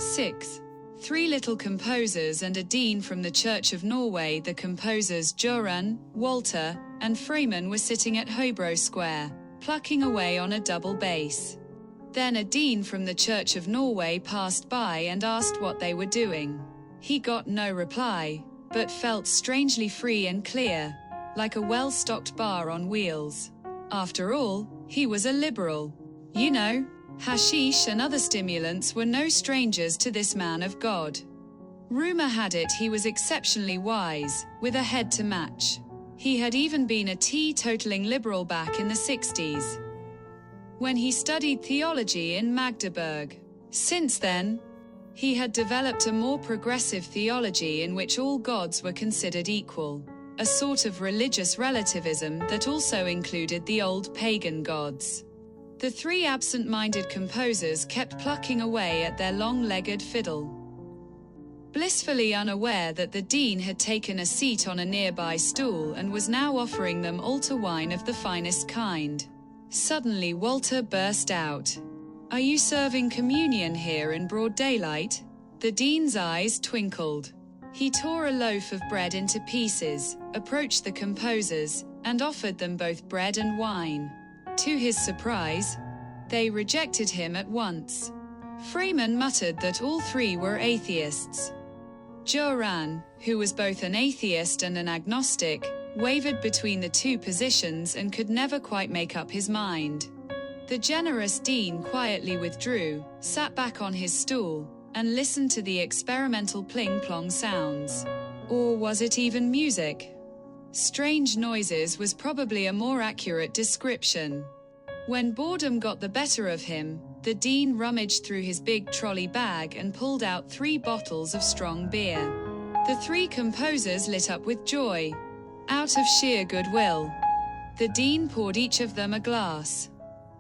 6. Three little composers and a dean from the Church of Norway. The composers Göran, Walter, and Freeman were sitting at Hobro Square, plucking away on a double bass. Then a dean from the Church of Norway passed by and asked what they were doing. He got no reply, but felt strangely free and clear, like a well-stocked bar on wheels. After all, he was a liberal. You know, hashish and other stimulants were no strangers to this man of God. Rumor had it he was exceptionally wise, with a head to match. He had even been a teetotaling liberal back in the 60s, when he studied theology in Magdeburg. Since then, he had developed a more progressive theology in which all gods were considered equal, a sort of religious relativism that also included the old pagan gods. The three absent-minded composers kept plucking away at their long-legged fiddle, blissfully unaware that the dean had taken a seat on a nearby stool and was now offering them altar wine of the finest kind. Suddenly Walter burst out. "Are you serving communion here in broad daylight?" The dean's eyes twinkled. He tore a loaf of bread into pieces, approached the composers, and offered them both bread and wine. To his surprise, they rejected him at once. Freeman muttered that all three were atheists. Göran, who was both an atheist and an agnostic, wavered between the two positions and could never quite make up his mind. The generous dean quietly withdrew, sat back on his stool, and listened to the experimental pling-plong sounds. Or was it even music? Strange noises was probably a more accurate description. When boredom got the better of him, the dean rummaged through his big trolley bag and pulled out 3 bottles of strong beer. The 3 composers lit up with joy. Out of sheer goodwill, the dean poured each of them a glass.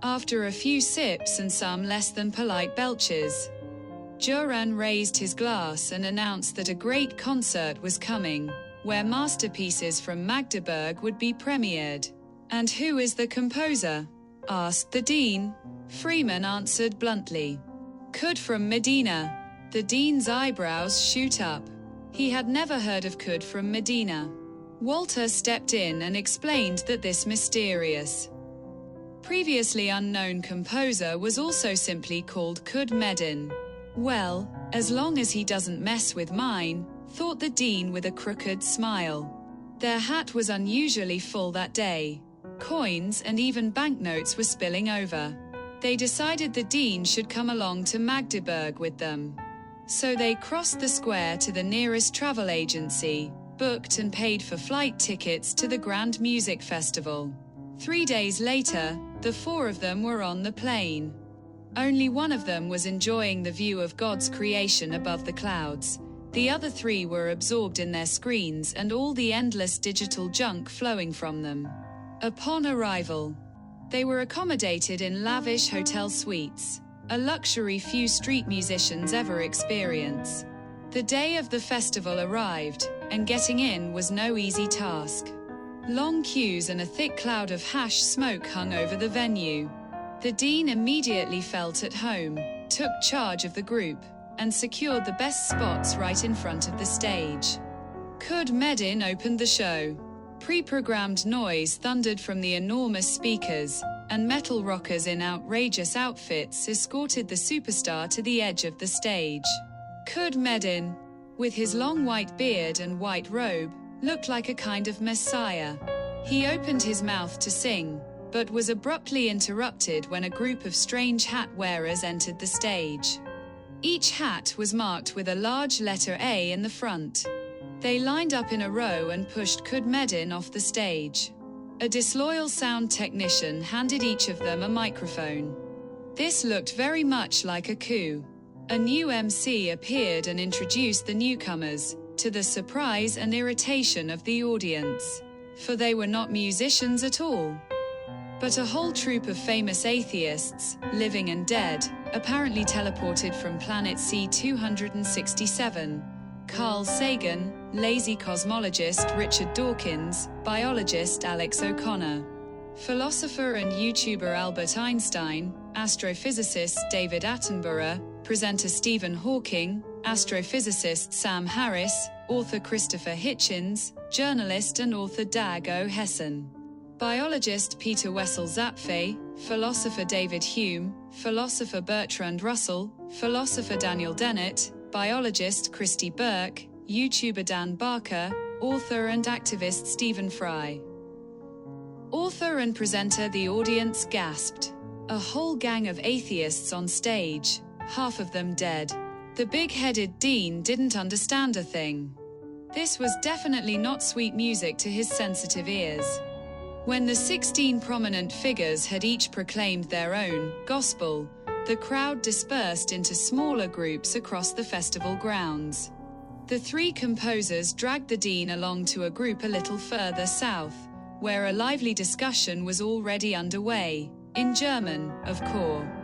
After a few sips and some less than polite belches, Göran raised his glass and announced that a great concert was coming, where masterpieces from Magdeburg would be premiered. "And who is the composer?" asked the dean. Freeman answered bluntly. "Kud from Medina." The dean's eyebrows shoot up. He had never heard of Kud from Medina. Walter stepped in and explained that this mysterious, previously unknown composer was also simply called Kud Medin. "Well, as long as he doesn't mess with mine," thought the dean with a crooked smile. Their hat was unusually full that day. Coins and even banknotes were spilling over. They decided the dean should come along to Magdeburg with them. So they crossed the square to the nearest travel agency, booked and paid for flight tickets to the Grand Music Festival. 3 days later, the 4 of them were on the plane. Only one of them was enjoying the view of God's creation above the clouds. The other 3 were absorbed in their screens and all the endless digital junk flowing from them. Upon arrival, they were accommodated in lavish hotel suites, a luxury few street musicians ever experience. The day of the festival arrived, and getting in was no easy task. Long queues and a thick cloud of hash smoke hung over the venue. The dean immediately felt at home, took charge of the group, and secured the best spots right in front of the stage. Kud Medin opened the show. Pre-programmed noise thundered from the enormous speakers, and metal rockers in outrageous outfits escorted the superstar to the edge of the stage. Kud Medin, with his long white beard and white robe, looked like a kind of messiah. He opened his mouth to sing, but was abruptly interrupted when a group of strange hat wearers entered the stage. Each hat was marked with a large letter A in the front. They lined up in a row and pushed Kud Medin off the stage. A disloyal sound technician handed each of them a microphone. This looked very much like a coup. A new MC appeared and introduced the newcomers, to the surprise and irritation of the audience, for they were not musicians at all, but a whole troupe of famous atheists, living and dead, apparently teleported from planet C-267. Carl Sagan, lazy cosmologist Richard Dawkins, biologist Alex O'Connor, philosopher and YouTuber Albert Einstein, astrophysicist David Attenborough, presenter Stephen Hawking, astrophysicist Sam Harris, author Christopher Hitchens, journalist and author Dag O. Hessen, biologist Peter Wessel-Zapfe, philosopher David Hume, philosopher Bertrand Russell, philosopher Daniel Dennett, biologist Christy Burke, YouTuber Dan Barker, author and activist Stephen Fry. Author and presenter. The audience gasped. A whole gang of atheists on stage, half of them dead. The big-headed dean didn't understand a thing. This was definitely not sweet music to his sensitive ears. When the 16 prominent figures had each proclaimed their own gospel, the crowd dispersed into smaller groups across the festival grounds. The three composers dragged the dean along to a group a little further south, where a lively discussion was already underway, in German, of course.